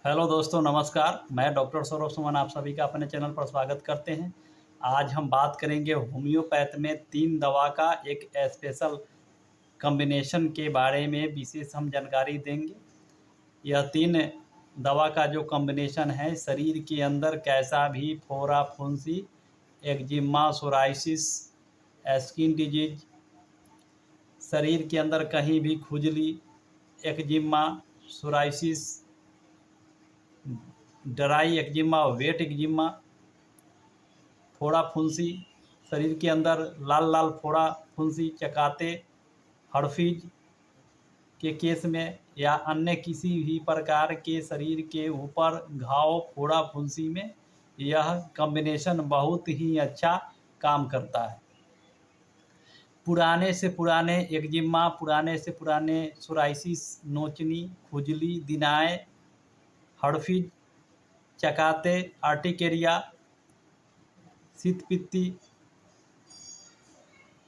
Hello दोस्तों, नमस्कार। मैं डॉक्टर सौरभ सुमन आप सभी का अपने चैनल पर स्वागत करते हैं। आज हम बात करेंगे होम्योपैथ में 3 दवा का एक स्पेशल कॉम्बिनेशन के बारे में विशेष हम जानकारी देंगे। यह 3 दवा का जो कॉम्बिनेशन है शरीर के अंदर कैसा भी फोड़ा फुंसी, एक्जिमा, सोराइसिस, स्किन डिजीज, शरीर के अंदर कहीं भी खुजली, eczema, psoriasis, dry eczema, wet eczema, फोड़ा फुंसी, शरीर के अंदर लाल लाल फोड़ा फुंसी, चकाते, हड़फीज के केस में या अन्य किसी भी प्रकार के शरीर के ऊपर घाव, फोड़ा फुंसी में यह कॉम्बिनेशन बहुत ही अच्छा काम करता है। पुराने से पुराने एक्जिमा, पुराने से पुराने सोराइसिस, नोचनी, खुजली, दिनाए, हड़फीज, चकाते, आर्टिकेरिया, शीतपित्ती,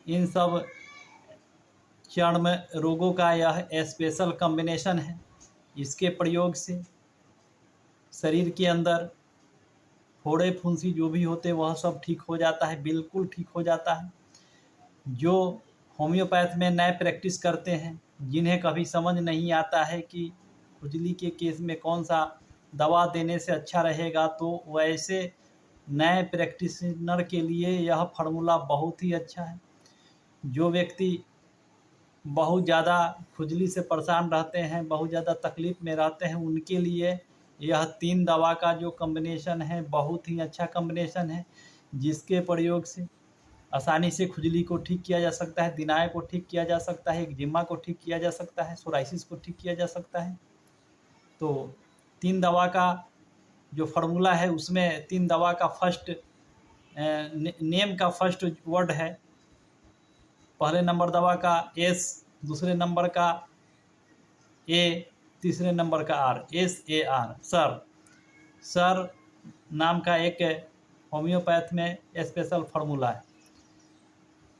इन सब चर्म रोगों का यह स्पेशल कॉम्बिनेशन है। इसके प्रयोग से शरीर के अंदर फोड़े फुंसी जो भी होते वह सब ठीक हो जाता है, बिल्कुल ठीक हो जाता है। जो होम्योपैथ में नए प्रैक्टिस करते हैं, जिन्हें कभी समझ नहीं आता है कि खुजली के केस में कौन सा दवा देने से अच्छा रहेगा, तो वैसे नए प्रैक्टिशनर के लिए यह फार्मूला बहुत ही अच्छा है। जो व्यक्ति बहुत ज़्यादा खुजली से परेशान रहते हैं, बहुत ज़्यादा तकलीफ़ में रहते हैं, उनके लिए यह 3 दवा का जो कॉम्बिनेशन है बहुत ही अच्छा कॉम्बिनेशन है, जिसके प्रयोग से आसानी से खुजली को ठीक किया जा सकता है, दिनाए को ठीक किया जा सकता है, एक्जिमा को ठीक किया जा सकता है, सोराइसिस को ठीक किया जा सकता है। तो 3 दवा का जो फार्मूला है उसमें 3 दवा का फर्स्ट नेम का फर्स्ट वर्ड है। पहले नंबर दवा का एस, दूसरे नंबर का ए, तीसरे नंबर का आर, SAR, सर। सर नाम का एक होम्योपैथ में स्पेशल फार्मूला है।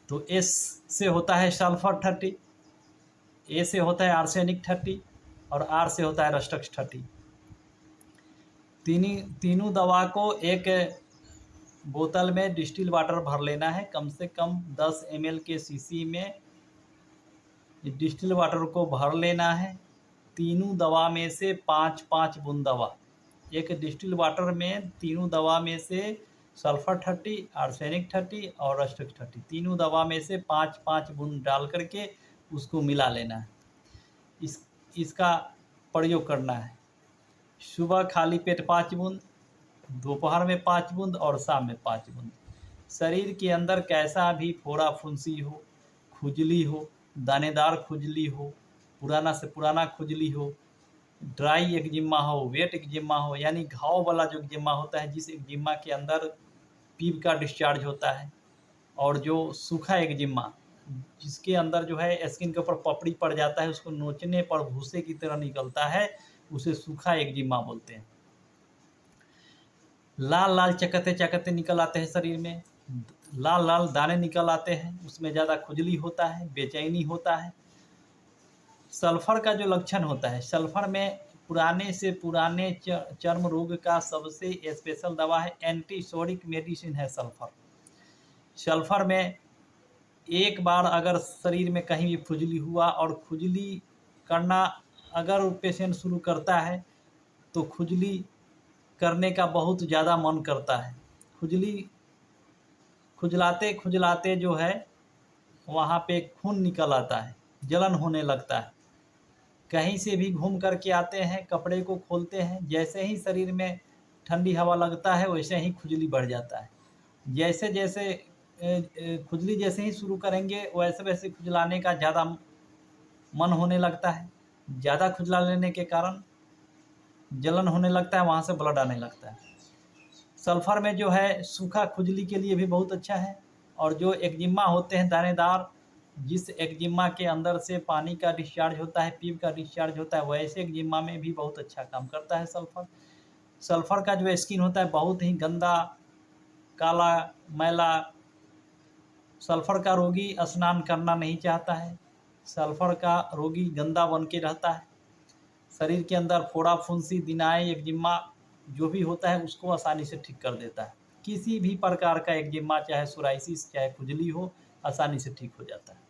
तो एस से होता है सल्फर 30, ए से होता है आर्सेनिक 30 और आर से होता है रस्टक्स 30। तीनों दवा को एक बोतल में डिस्टिल वाटर भर लेना है। कम से कम 10 ml के शीशी में डिस्टिल वाटर को भर लेना है। तीनों दवा में से 5-5 बूंद दवा, एक डिस्टिल वाटर में तीनों दवा में से सल्फर 30, आर्सेनिक 30 और रस्टक्स 30, तीनों दवा में से 5-5 बूंद डाल करके उसको मिला लेना है। इसका प्रयोग करना है। सुबह खाली पेट 5 बूंद, दोपहर में 5 बूंद और शाम में 5 बूंद। शरीर के अंदर कैसा भी फोड़ा फुंसी हो, खुजली हो, दानेदार खुजली हो, पुराना से पुराना खुजली हो, ड्राई एक्जिमा हो, वेट एक्जिमा हो, यानी घाव वाला जो एक्जिमा होता है, जिस एक्जिमा के अंदर पीप का डिस्चार्ज होता है, और जो सूखा एक्जिमा जिसके अंदर जो है स्किन के ऊपर पपड़ी पड़ जाता है, उसको नोचने पर भूसे की तरह निकलता है, उसे सूखा एक्जिमा बोलते हैं। लाल लाल चकत्ते चकत्ते निकल आते हैं शरीर में, लाल लाल दाने निकल आते हैं, उसमें ज़्यादा खुजली होता है, बेचैनी होता है। सल्फर का जो लक्षण होता है, सल्फर में पुराने से पुराने चर्म रोग का सबसे स्पेशल दवा है, एंटीसोरिक मेडिसिन है सल्फर। सल्फर में एक बार अगर शरीर में कहीं भी खुजली हुआ और खुजली करना अगर पेशेंट शुरू करता है तो खुजली करने का बहुत ज़्यादा मन करता है। खुजलाते खुजलाते जो है वहाँ पे खून निकल आता है, जलन होने लगता है। कहीं से भी घूम करके आते हैं, कपड़े को खोलते हैं, जैसे ही शरीर में ठंडी हवा लगता है वैसे ही खुजली बढ़ जाता है। जैसे जैसे खुजली जैसे ही शुरू करेंगे वैसे वैसे खुजलाने का ज़्यादा मन होने लगता है। ज़्यादा खुजला लेने के कारण जलन होने लगता है, वहाँ से ब्लड आने लगता है। सल्फर में जो है सूखा खुजली के लिए भी बहुत अच्छा है, और जो एक्जिमा होते हैं दानेदार, जिस एक्जिमा के अंदर से पानी का डिस्चार्ज होता है, पीप का डिस्चार्ज होता है, वैसे एक्जिमा में भी बहुत अच्छा काम करता है सल्फर। सल्फर का जो स्किन होता है बहुत ही गंदा, काला, मैला। सल्फर का रोगी स्नान करना नहीं चाहता है, सल्फर का रोगी गंदा बन के रहता है। शरीर के अंदर फोड़ा फुंसी, दिनाई, एक्जिमा जो भी होता है उसको आसानी से ठीक कर देता है। किसी भी प्रकार का एक्जिमा, चाहे सोराइसिस, चाहे खुजली हो, आसानी से ठीक हो जाता है।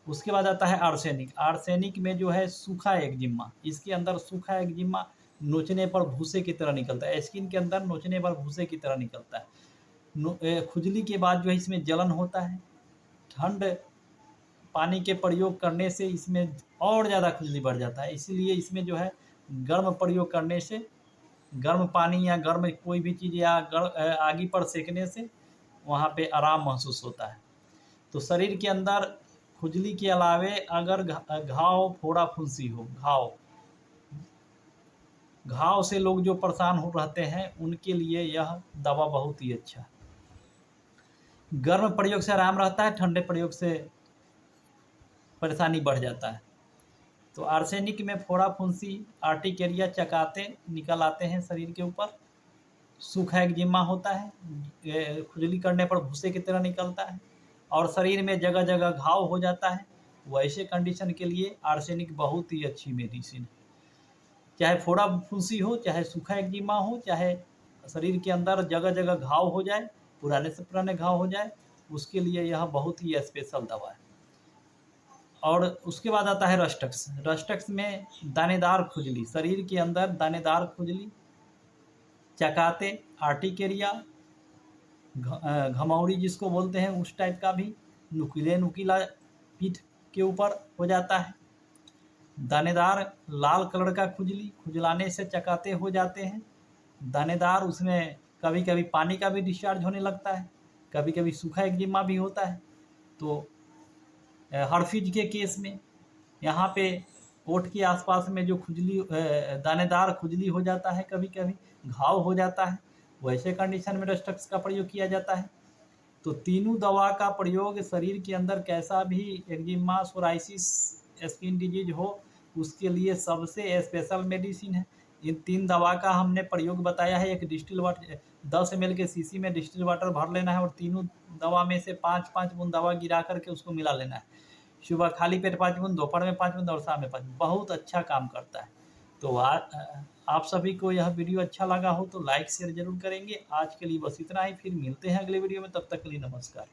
उसके बाद आता है आर्सेनिक। आर्सेनिक में जो है सूखा एक्जिमा, इसके अंदर सूखा एक्जिमा नोचने पर भूसे की तरह निकलता है, स्किन के अंदर नोचने पर भूसे की तरह निकलता है। खुजली के बाद जो है इसमें जलन होता है। ठंड पानी के प्रयोग करने से इसमें और ज़्यादा खुजली बढ़ जाता है, इसीलिए इसमें जो है गर्म प्रयोग करने से, गर्म पानी या गर्म कोई भी चीज़ या आगी पर सेकने से वहाँ पे आराम महसूस होता है। तो शरीर के अंदर खुजली के अलावे अगर घाव, फोड़ा फुंसी हो, घाव से लोग जो परेशान हो रहते हैं उनके लिए यह दवा बहुत ही अच्छा है। गर्म प्रयोग से आराम रहता है, ठंडे प्रयोग से परेशानी बढ़ जाता है। तो आर्सेनिक में फोड़ा फुंसी, आर्टिकेरिया, चकाते निकल आते हैं शरीर के ऊपर, सूखा एक्जिमा होता है, खुजली करने पर भूसे की तरह निकलता है और शरीर में जगह जगह घाव हो जाता है। वैसे कंडीशन के लिए आर्सेनिक बहुत ही अच्छी मेडिसिन है। चाहे फोड़ा फुंसी हो, चाहे सूखा एक्जिमा हो, चाहे शरीर के अंदर जगह जगह घाव हो जाए, पुराने से पुराने घाव हो जाए, उसके लिए यह बहुत ही स्पेशल दवा है। और उसके बाद आता है रस्टक्स। रस्टक्स में दानेदार खुजली, शरीर के अंदर दानेदार खुजली, चकाते, आर्टिकेरिया, घमौरी जिसको बोलते हैं उस टाइप का भी, नुकीला पीठ के ऊपर हो जाता है। दानेदार लाल कलर का खुजली, खुजलाने से चकाते हो जाते हैं। दानेदार, उसमें कभी कभी पानी का भी डिस्चार्ज होने लगता है, कभी कभी सूखा एक्जिमा भी होता है। तो हर्फिज के केस में यहाँ पे ओठ के आसपास में जो खुजली, दानेदार खुजली हो जाता है, कभी कभी घाव हो जाता है, वैसे कंडीशन में रस्टक्स का प्रयोग किया जाता है। तो तीनों दवा का प्रयोग शरीर के अंदर कैसा भी एक्जिमा, सोराइसिस, स्किन डिजीज हो, उसके लिए सबसे स्पेशल मेडिसिन है। इन 3 दवा का हमने प्रयोग बताया है। एक डिस्टिल वाटर 10 ml के शीशी में डिस्टिल वाटर भर लेना है और तीनों दवा में से 5-5 बूंद दवा गिरा करके उसको मिला लेना है। सुबह खाली पेट 5 बूंद, दोपहर में 5 बूंद और शाम में 5 बूंद। बहुत अच्छा काम करता है। तो आप सभी को यह वीडियो अच्छा लगा हो तो लाइक शेयर जरूर करेंगे। आज के लिए बस इतना ही, फिर मिलते हैं अगले वीडियो में, तब तक के लिए नमस्कार।